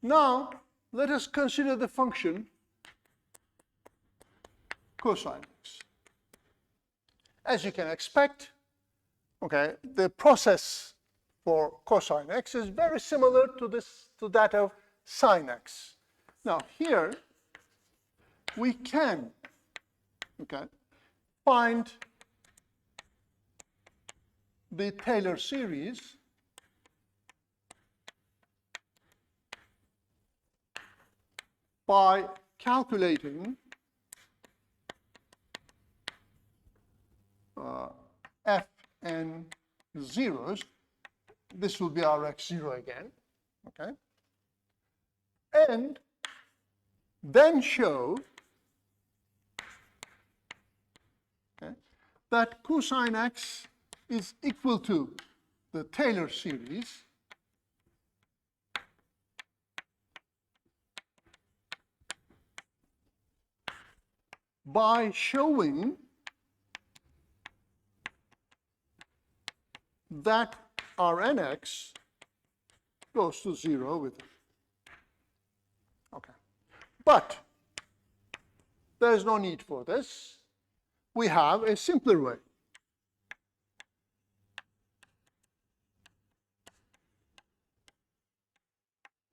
Now, let us consider the function cosine x. As you can expect, okay, the process for cosine x is very similar to that of sine x. Now, here we can, okay, find the Taylor series by calculating Fn zeros. This will be our x0 again, okay? And then show, okay, that cosine x is equal to the Taylor series by showing that our nx goes to 0 with it. Okay. But there's no need for this. We have a simpler way.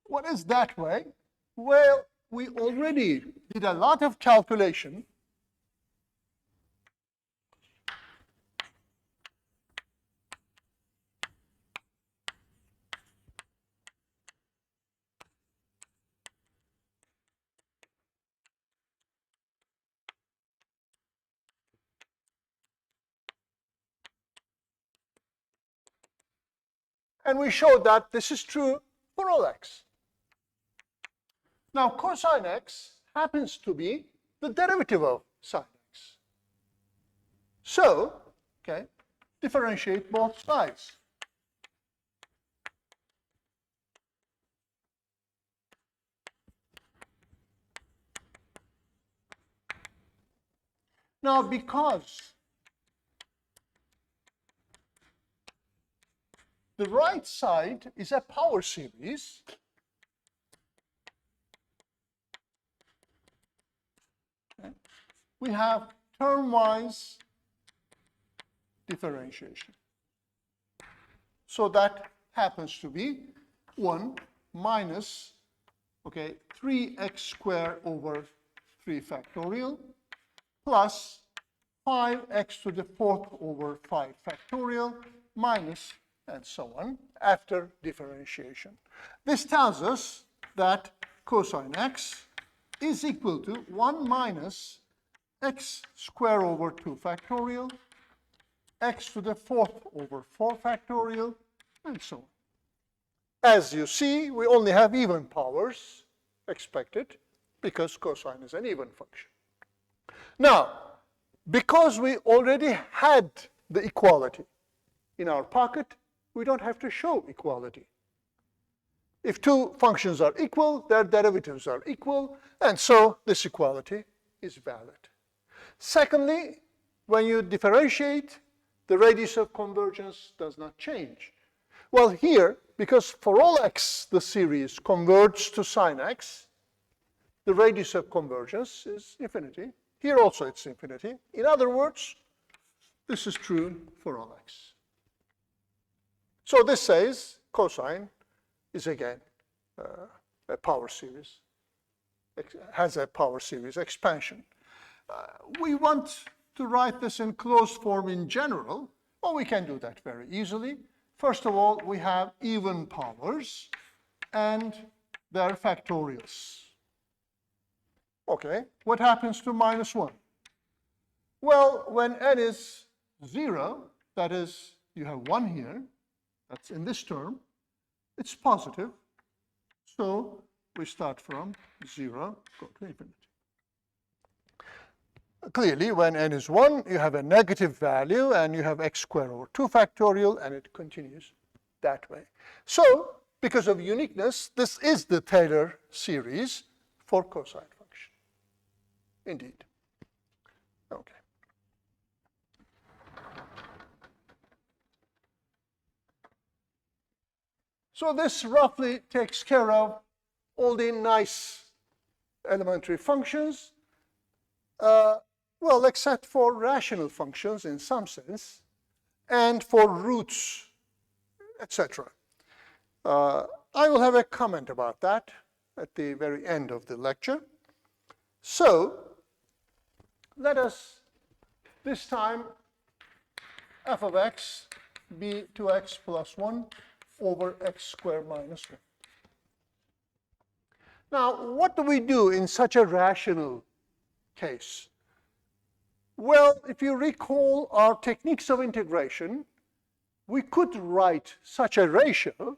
What is that way? Well, we already did a lot of calculation and we showed that this is true for all x. Now, cosine x happens to be the derivative of sine x. So, okay, differentiate both sides. Now, because the right side is a power series, okay, we have term-wise differentiation. So that happens to be 1 minus, okay, 3x squared over 3 factorial plus 5x to the 4th over 5 factorial minus, and so on, after differentiation. This tells us that cosine x is equal to 1 minus x squared over 2 factorial, x to the 4th over 4 factorial, and so on. As you see, we only have even powers expected because cosine is an even function. Now, because we already had the equality in our pocket, we don't have to show equality. If two functions are equal, their derivatives are equal, and so this equality is valid. Secondly, when you differentiate, the radius of convergence does not change. Well, here, because for all x the series converges to sine x, the radius of convergence is infinity. Here also it's infinity. In other words, this is true for all x. So this says cosine is again a power series, has a power series expansion. We want to write this in closed form in general. Well, we can do that very easily. First of all, we have even powers and their factorials. Okay, what happens to minus 1? Well, when n is 0, that is, you have 1 here, that's in this term, it's positive. So we start from 0, go to infinity. Clearly, when n is 1, you have a negative value, and you have x squared over 2 factorial, and it continues that way. So, because of uniqueness, this is the Taylor series for cosine function. Indeed. Okay. So this roughly takes care of all the nice elementary functions, well, except for rational functions in some sense, and for roots, etc. I will have a comment about that at the very end of the lecture. So, let us, this time, f of x be 2x plus 1 over x squared minus 1. Now, what do we do in such a rational case? Well, if you recall our techniques of integration, we could write such a ratio,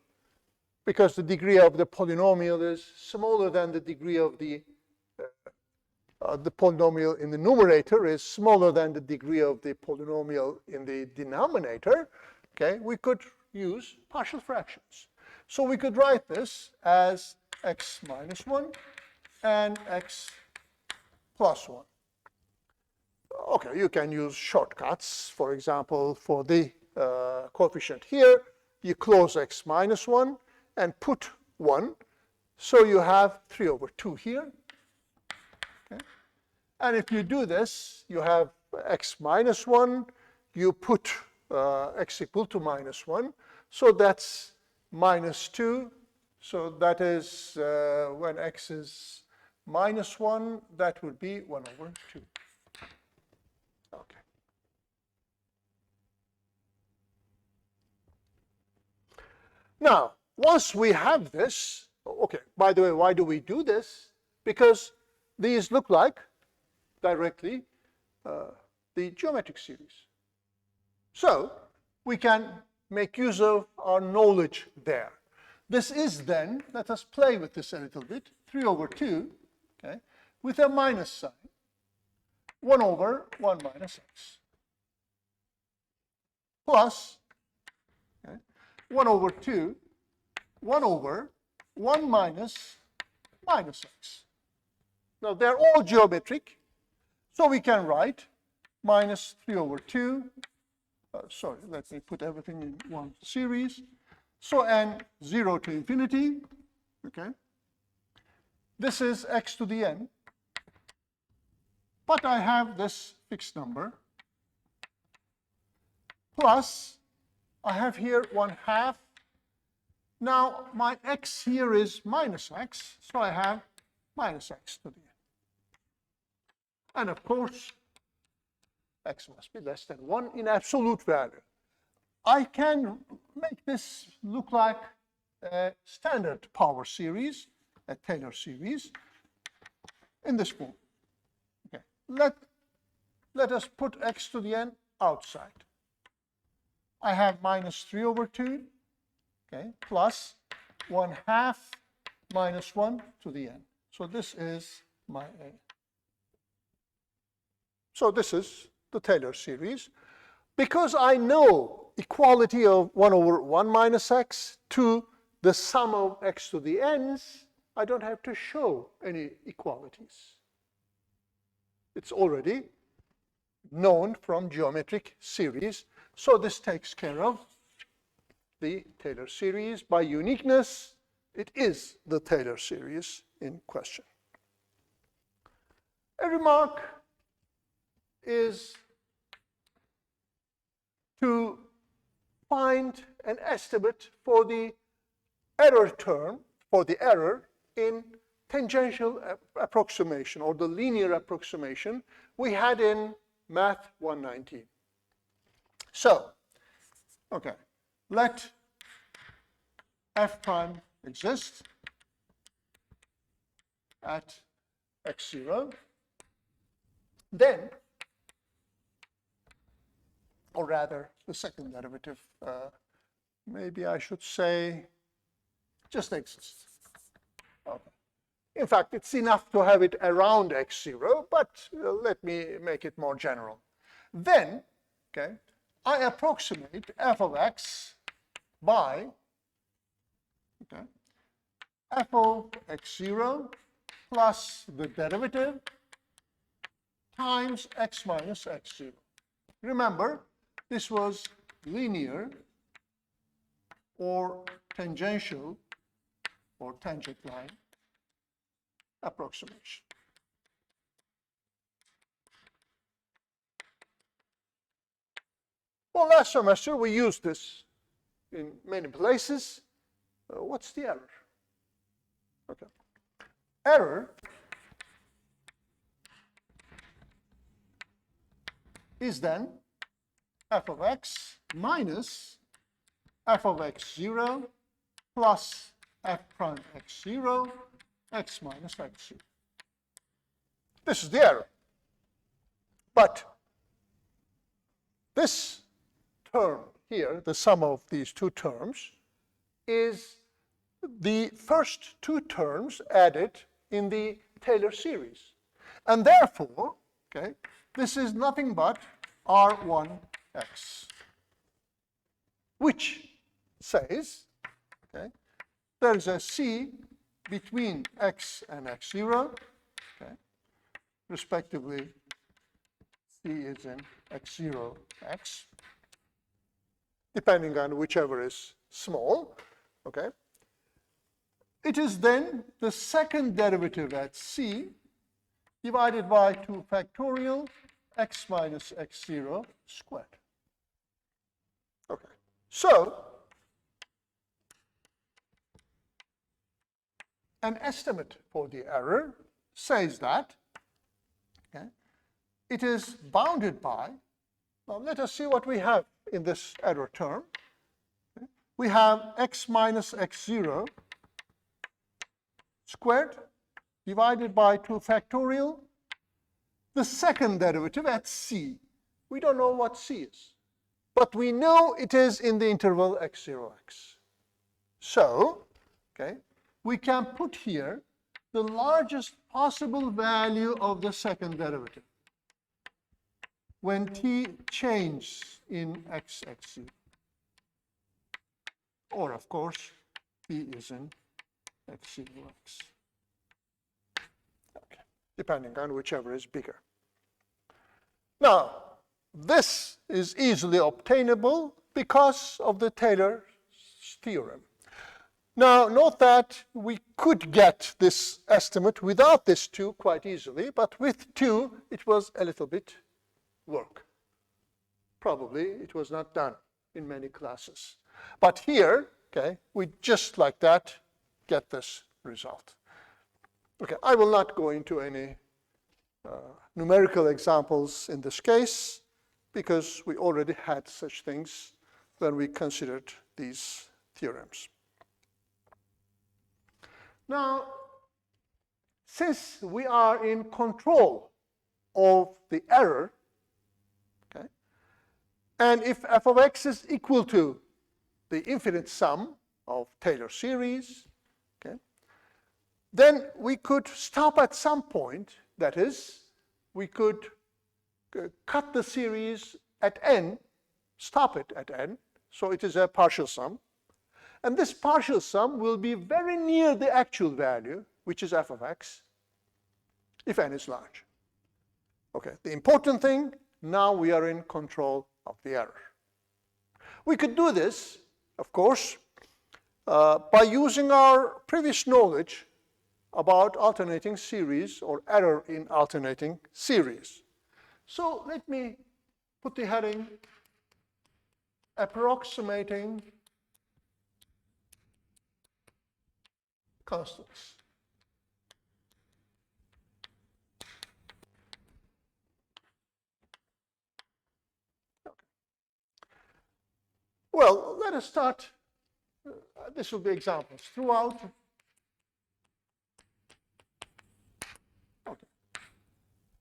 because the degree of the polynomial is smaller than the degree of the polynomial in the numerator is smaller than the degree of the polynomial in the denominator. Okay, we could use partial fractions. So we could write this as x minus 1 and x plus 1. Okay, you can use shortcuts. For example, for the coefficient here, you close x minus 1 and put 1. So you have 3 over 2 here. Okay. And if you do this, you have x minus 1, you put x equal to minus 1. So that's minus 2. So that is, when x is minus 1, that would be 1 over 2. Okay. Now, once we have this, okay, by the way, why do we do this? Because these look like directly the geometric series. So we can make use of our knowledge there. This is then, let us play with this a little bit, 3 over 2, okay, with a minus sign, 1 over 1 minus x, plus, okay, 1 over 2, 1 over 1 minus x. Now, they're all geometric, so we can write minus 3 over 2. Sorry, let me put everything in one series. So, n 0 to infinity, okay? This is x to the n, but I have this fixed number, plus I have here 1/2. Now, my x here is minus x, so I have minus x to the n. And of course, x must be less than 1 in absolute value. I can make this look like a standard power series, a Taylor series, in this form. Okay. Let us put x to the n outside. I have minus 3 over 2, okay, plus 1/2 minus 1 to the n. So this is my a. So this is the Taylor series. Because I know equality of 1 over 1 minus x to the sum of x to the n's, I don't have to show any equalities. It's already known from geometric series. So this takes care of the Taylor series. By uniqueness, it is the Taylor series in question. A remark is to find an estimate for the error term, for the error in tangential approximation or the linear approximation we had in Math 119. So, okay, let f prime exist at x0, then, or rather, the second derivative, maybe I should say, just exists. Okay. In fact, it's enough to have it around x0, but let me make it more general. Then, okay, I approximate f of x by, okay, f of x0 plus the derivative times x minus x0. Remember, this was linear or tangential or tangent line approximation. Well, last semester we used this in many places. What's the error? Okay. Error is then f of x minus f of x0 plus f prime x0, x minus x0. This is the error. But this term here, the sum of these two terms, is the first two terms added in the Taylor series. And therefore, okay, this is nothing but R1x, which says, okay, there is a C between x and x0, okay, respectively, C is in x0, x, depending on whichever is small, okay. It is then the second derivative at C divided by 2 factorial x minus x0 squared. Okay, so an estimate for the error says that, okay, it is bounded by, now let us see what we have in this error term. Okay. We have x minus x0 squared divided by 2 factorial, the second derivative at C. We don't know what C is, but we know it is in the interval x0, x. So, okay, we can put here the largest possible value of the second derivative when t changes in x, x0. Or, of course, t is in x0, x. Okay, depending on whichever is bigger. Now, this is easily obtainable because of the Taylor's theorem. Now, note that we could get this estimate without this 2 quite easily, but with 2, it was a little bit work. Probably it was not done in many classes. But here, okay, we just like that get this result. Okay, I will not go into any numerical examples in this case because we already had such things when we considered these theorems. Now, since we are in control of the error, okay, and if f of x is equal to the infinite sum of Taylor series, okay, then we could stop at some point. That is, we could cut the series at n, stop it at n, so it is a partial sum. And this partial sum will be very near the actual value, which is f of x, if n is large. Okay, the important thing, now we are in control of the error. We could do this, of course, by using our previous knowledge about alternating series or error in alternating series. So let me put the heading approximating constants. Okay. Well, let us start. This will be examples throughout. Okay.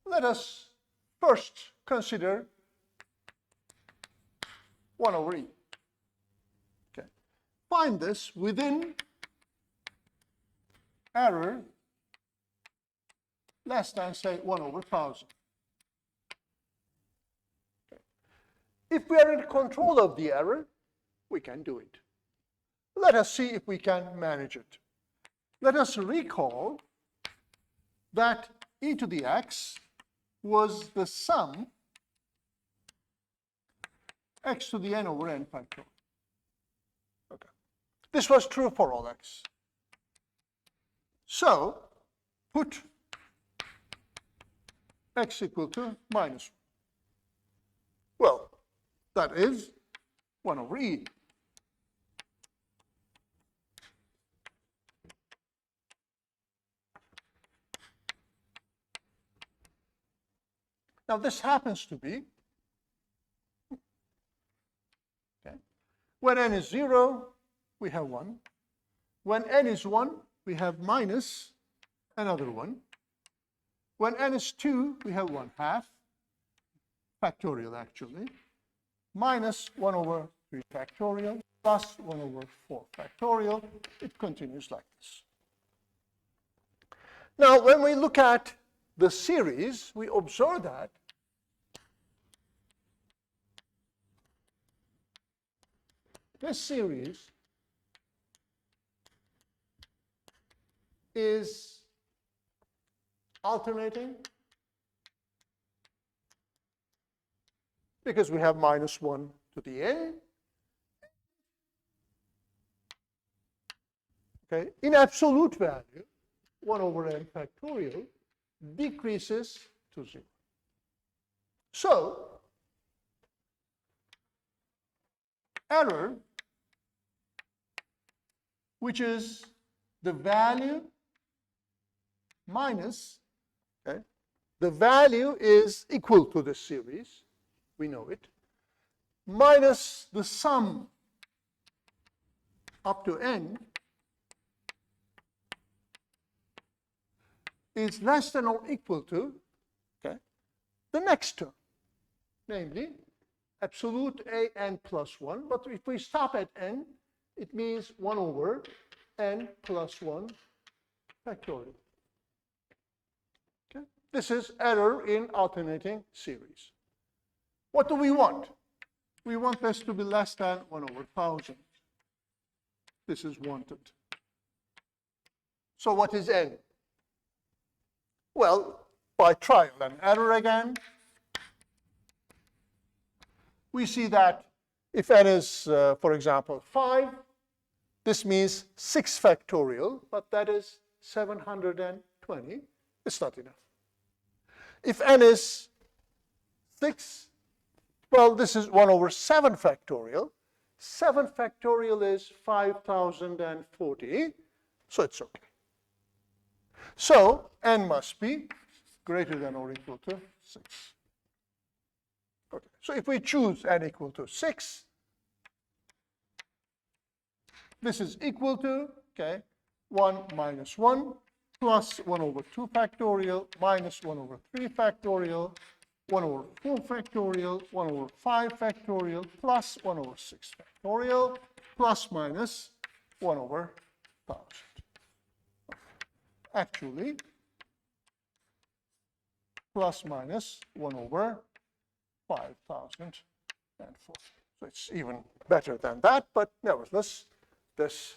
Let us first consider 1 over e. Okay. Find this within error less than, say, 1 over 1,000. Okay. If we are in control of the error, we can do it. Let us see if we can manage it. Let us recall that e to the x was the sum x to the n over n factorial. Okay. This was true for all x. So, put x equal to minus 1. Well, that is 1 over e. Now, this happens to be, okay, when n is 0, we have 1. When n is 1, we have minus another 1. When n is 2, we have 1/2, factorial actually, minus 1 over 3 factorial, plus 1 over 4 factorial. It continues like this. Now, when we look at the series, we observe that this series is alternating because we have minus 1 to the n. Okay, in absolute value, 1 over n factorial decreases to 0. So, error, which is the value minus, okay, the value is equal to the series, we know it, minus the sum up to n is less than or equal to, okay, the next term, namely absolute a n plus 1. But if we stop at n, it means 1 over n plus 1 factorial. Okay? This is error in alternating series. What do we want? We want this to be less than 1 over 1,000. This is wanted. So what is n? Well, by trial and error again, we see that if n is, for example, 5, this means 6 factorial, but that is 720. It's not enough. If n is 6, well, this is 1 over 7 factorial. 7 factorial is 5,040, so it's okay. So n must be greater than or equal to 6. Okay. So if we choose n equal to 6, this is equal to, okay, 1 minus 1 plus 1 over 2 factorial minus 1 over 3 factorial, 1 over 4 factorial, 1 over 5 factorial plus 1 over 6 factorial plus minus 1 over 1,000. Actually, plus minus 1 over 5,040. So it's even better than that, but nevertheless, this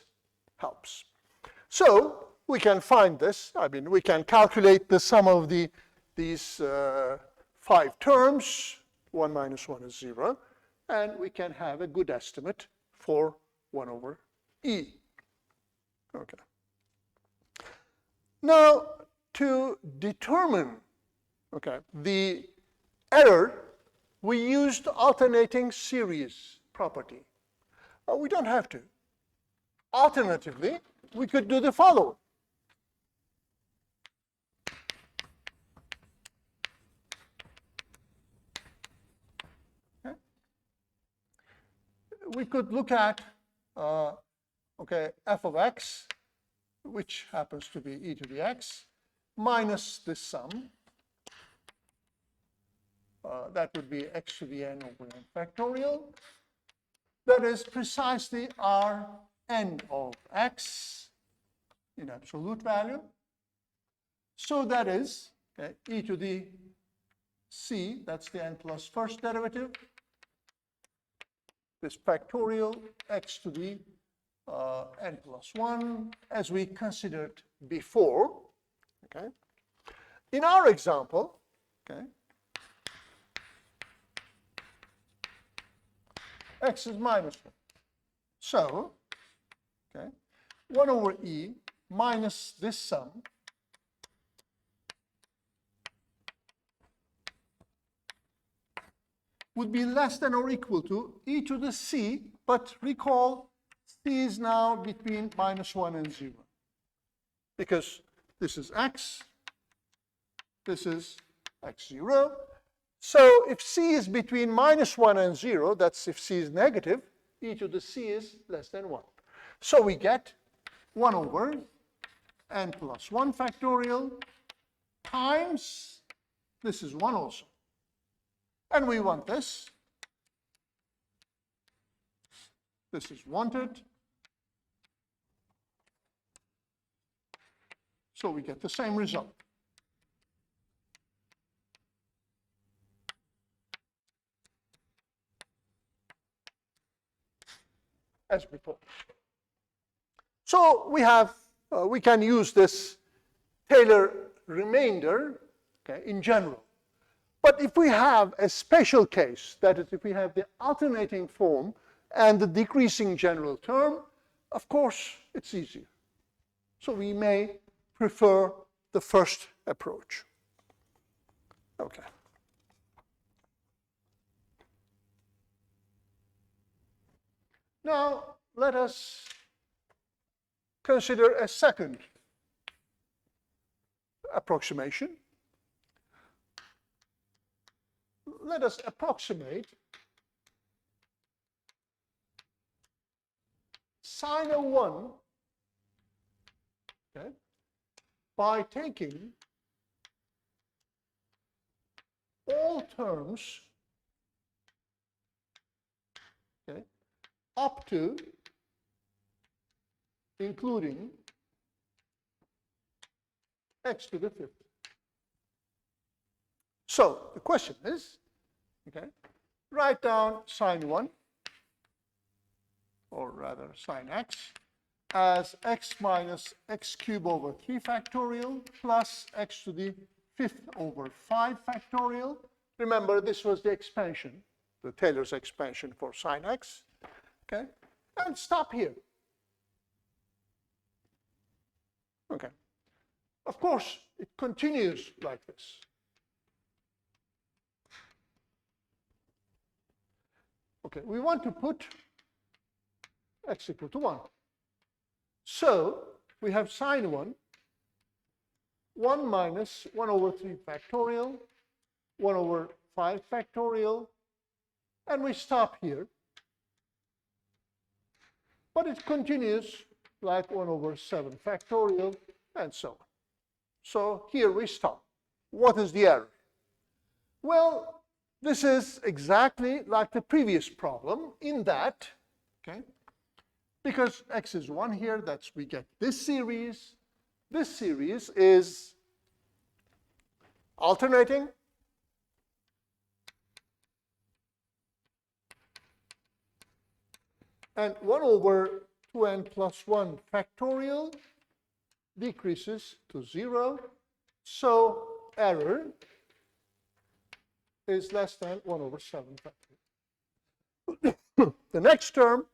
helps. So we can find this. I mean, we can calculate the sum of these 5 terms. 1 minus 1 is 0. And we can have a good estimate for 1 over e. Okay. Now, to determine, okay, the error, we used alternating series property. We don't have to. Alternatively, we could do the following. Okay. We could look at, okay, f of x, which happens to be e to the x, minus this sum. That would be x to the n over n factorial. That is precisely our n of x in absolute value. So that is, okay, e to the c, that's the n plus first derivative. This factorial x to the n plus 1, as we considered before. Okay. In our example, okay, x is minus 1. So, okay, 1 over e minus this sum would be less than or equal to e to the c, but recall c is now between -1 and 0. Because this is x, this is x0. So if c is between -1 and 0, that's if c is negative, e to the c is less than 1. So we get 1 over n plus 1 factorial times, this is 1 also. And we want this. This is wanted. So we get the same result. As before. So we can use this Taylor remainder, okay, in general. But if we have a special case, that is, if we have the alternating form and the decreasing general term, of course, it's easier. So we may prefer the first approach. Okay. Now, let us consider a second approximation. Let us approximate sine of 1, okay, by taking all terms, okay, up to, including x to the 5th. So the question is, okay, write down sine 1, or rather sine x, as x minus x cubed over 3 factorial plus x to the 5th over 5 factorial. Remember, this was the expansion, the Taylor's expansion for sine x. Okay, and stop here. Okay. Of course, it continues like this. Okay, we want to put x equal to 1. So we have sine 1 minus 1 over 3 factorial, 1 over 5 factorial, and we stop here. But it continues like 1 over 7 factorial, and so on. So here we stop. What is the error? Well, this is exactly like the previous problem in that, okay, because x is 1 here, that's we get this series. This series is alternating. And 1 over 2n plus 1 factorial decreases to 0. So error is less than 1 over 7 factorial. The next term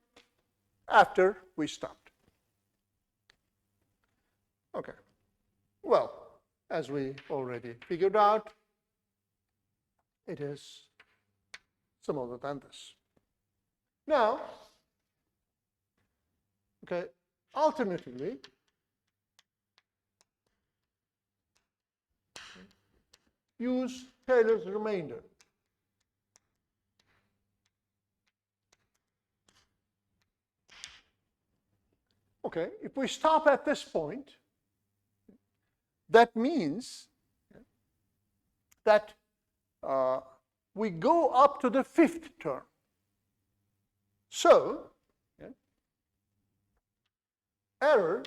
after we stopped. Okay. Well, as we already figured out, it is similar than this. Now, okay, alternatively, use Taylor's remainder. Okay, if we stop at this point, that means that we go up to the 5th term. So, error,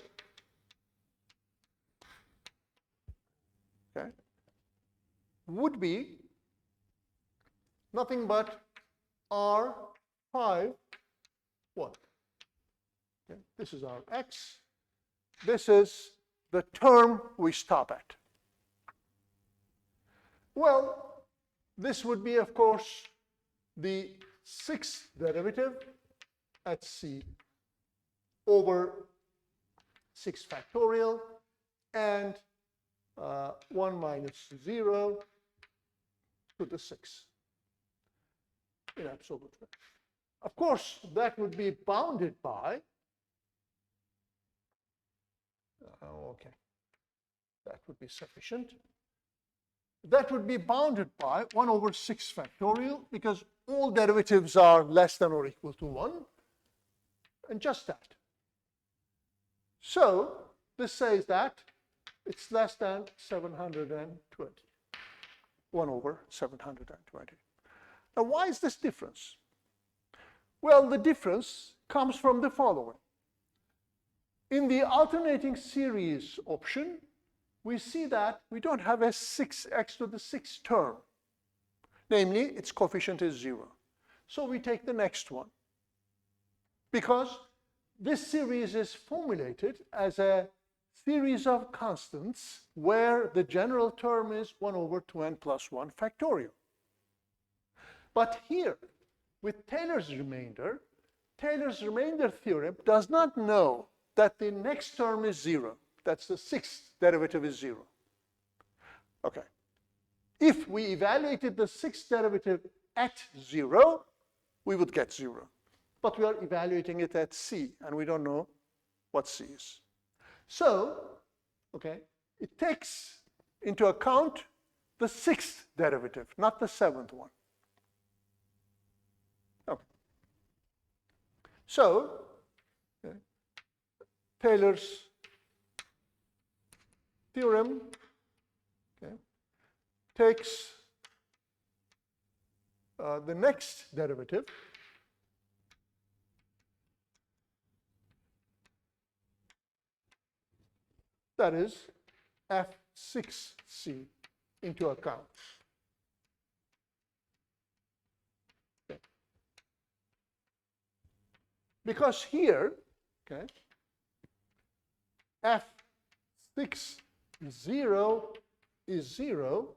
okay, would be nothing but R5 what? Okay, this is our x. This is the term we stop at. Well, this would be, of course, the 6th derivative at c over 6 factorial and 1 minus 0 to the 6. in absolute value. Of course, that would be bounded by, okay, that would be sufficient. That would be bounded by 1 over 6 factorial, because all derivatives are less than or equal to 1, and just that. So this says that it's less than 720, 1 over 720. Now, why is this difference? Well, the difference comes from the following. In the alternating series option, we see that we don't have a 6x to the 6th term. Namely, its coefficient is 0. So we take the next one. Because this series is formulated as a series of constants where the general term is 1 over 2n plus 1 factorial. But here, with Taylor's remainder theorem does not know that the next term is 0. That's the 6th derivative is 0. Okay. If we evaluated the 6th derivative at 0, we would get 0. But we are evaluating it at c, and we don't know what c is. So, okay, it takes into account the 6th derivative, not the 7th one. Okay. So, okay, Taylor's theorem, okay, takes the next derivative, that is f6c, into account. Okay. Because here, okay, f6 0 is 0,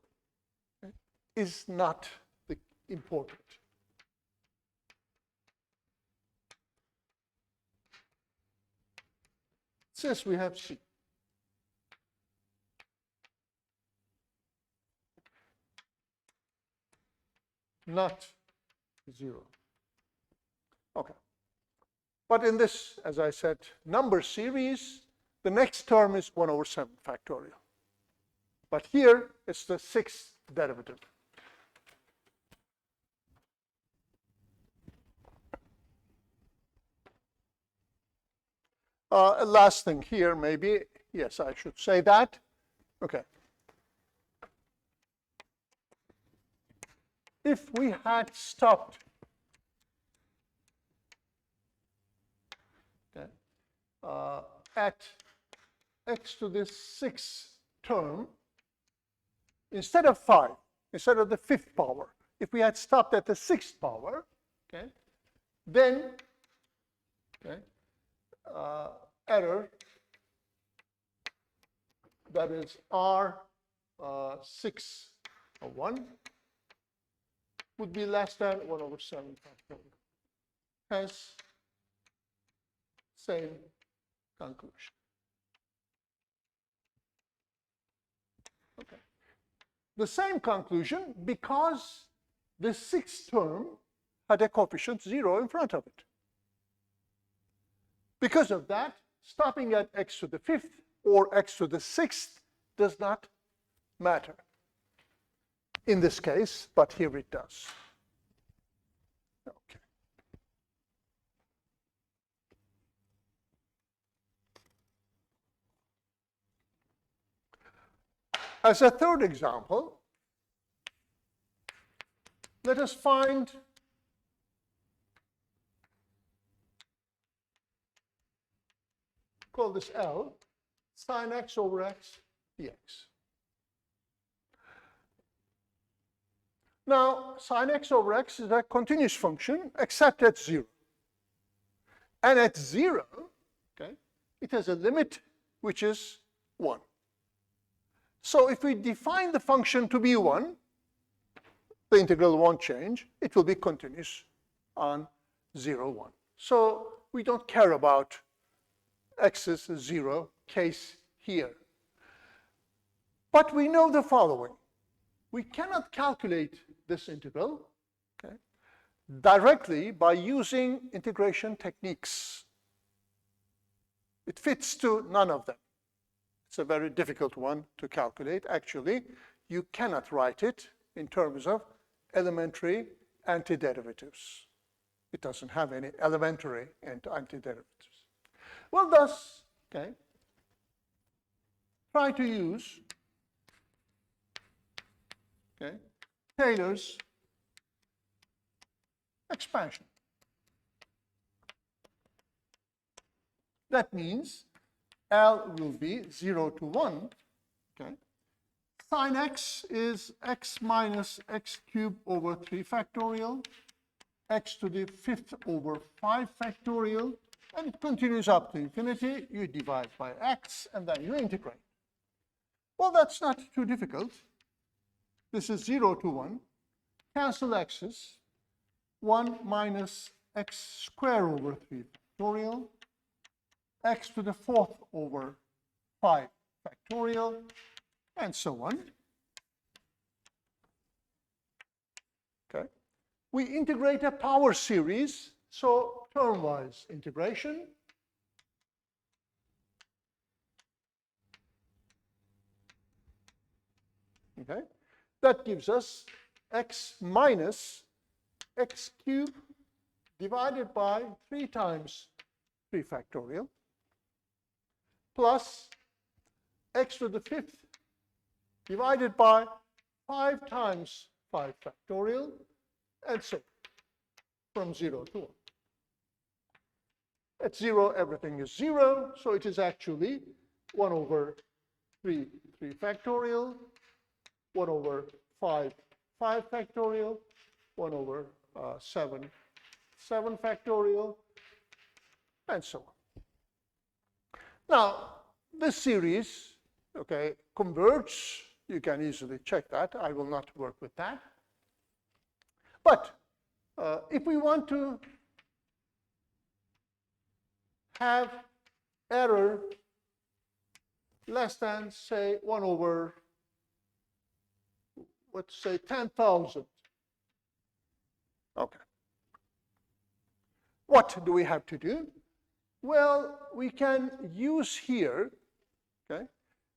okay, is not important. Since we have c. Not 0. Okay. But in this, as I said, number series, the next term is 1 over 7 factorial. But here, it's the 6th derivative. Last thing here, maybe, yes, I should say that. Okay. If we had stopped, okay, at x to the 6th term, instead of 5, instead of the 5th power, if we had stopped at the 6th power, okay, then, okay, error, that is R6 of 1, would be less than 1 over 7 factorial. Hence, same conclusion. Okay. The same conclusion because the 6th term had a coefficient 0 in front of it. Because of that, stopping at x to the 5th or x to the 6th does not matter in this case, but here it does. Okay. As a third example, let us find call this L, sine x over x dx. Now, sine x over x is a continuous function except at 0. And at 0, okay, it has a limit which is 1. So if we define the function to be 1, the integral won't change. It will be continuous on 0, 1. So we don't care about x's 0 case here. But we know the following. We cannot calculate this integral, okay, directly by using integration techniques. It fits to none of them. It's a very difficult one to calculate. Actually, you cannot write it in terms of elementary antiderivatives. It doesn't have any elementary antiderivatives. Well, thus, okay, try to use, okay, Taylor's expansion. That means L will be 0 to 1, okay? Sine x is x minus x cubed over 3 factorial, x to the 5th over 5 factorial, and it continues up to infinity. You divide by x, and then you integrate. Well, that's not too difficult. This is 0 to 1. Cancel x's. 1 minus x squared over 3 factorial, x to the 4th over 5 factorial, and so on. Okay. We integrate a power series, so term-wise integration. Okay. That gives us x minus x cubed divided by 3 times 3 factorial plus x to the 5th divided by 5 times 5 factorial, and so from 0 to 1. At 0, everything is 0, so it is actually 1 over 3 factorial, 1 over 5 factorial, 1 over 7 factorial, and so on. Now, this series, okay, converges. You can easily check that. I will not work with that. But if we want to have error less than, say, 1 over, let's say, 10,000. Okay. What do we have to do? Well, we can use here, okay,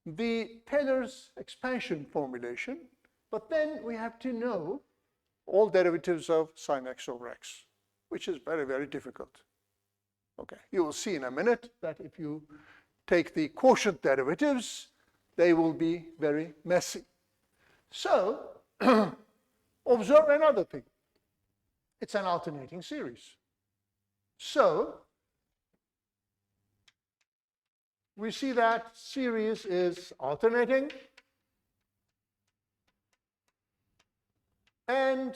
the Taylor's expansion formulation, but then we have to know all derivatives of sine x over x, which is very, very difficult. Okay, you will see in a minute that if you take the quotient derivatives, they will be very messy. So, observe another thing. It's an alternating series. So, we see that series is alternating, and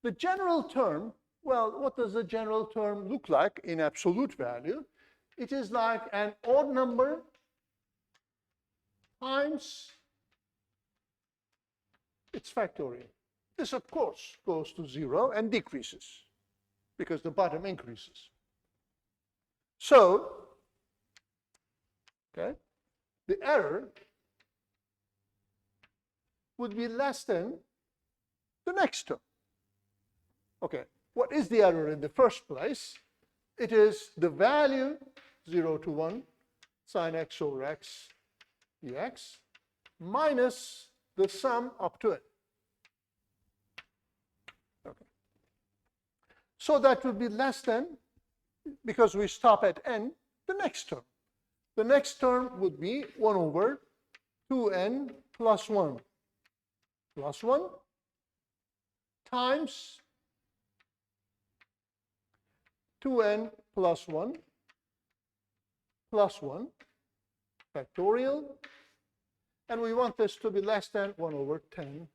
the general term, well, what does the general term look like in absolute value? It is like an odd number times its factorial. This, of course, goes to 0 and decreases because the bottom increases. So, okay, the error would be less than the next term. Okay, what is the error in the first place? It is the value 0 to 1 sine x over x dx minus the sum up to it. Okay. So that would be less than, because we stop at n, the next term. The next term would be 1 over 2n plus 1 times 2n plus 1 factorial, and we want this to be less than 1 over 10,000.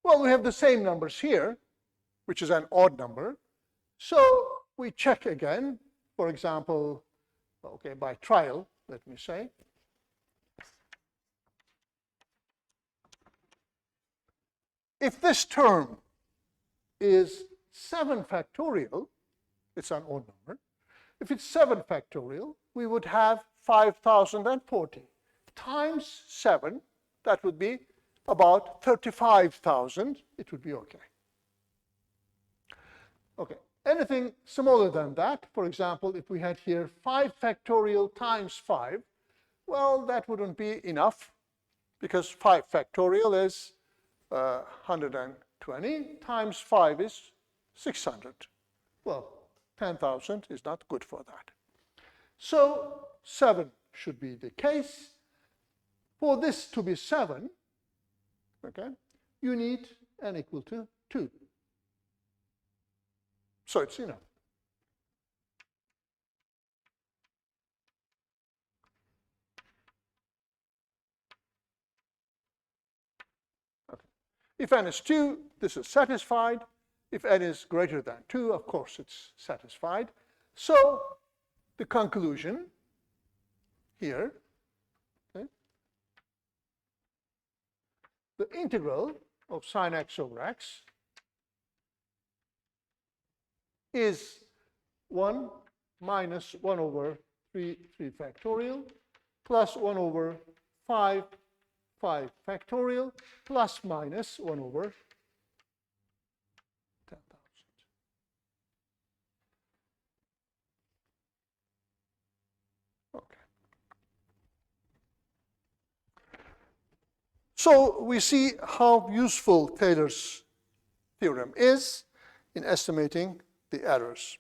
Well, we have the same numbers here, which is an odd number. So we check again, for example, okay, by trial, let me say. If this term is 7 factorial, it's an odd number. If it's 7 factorial, we would have 5040 times 7, that would be about 35,000, it would be okay. Okay, anything smaller than that, for example, if we had here 5 factorial times 5, well, that wouldn't be enough, because 5 factorial is 120 times 5 is 600. Well, 10,000 is not good for that. So 7 should be the case. For this to be 7, okay, you need n equal to 2. So it's enough. Okay. If n is 2, this is satisfied. If n is greater than 2, of course it's satisfied. So the conclusion here, okay, the integral of sine x over x is 1 minus 1 over 3 factorial plus 1 over 5 factorial plus minus 1 over 10,000. Okay. So we see how useful Taylor's theorem is in estimating the errors.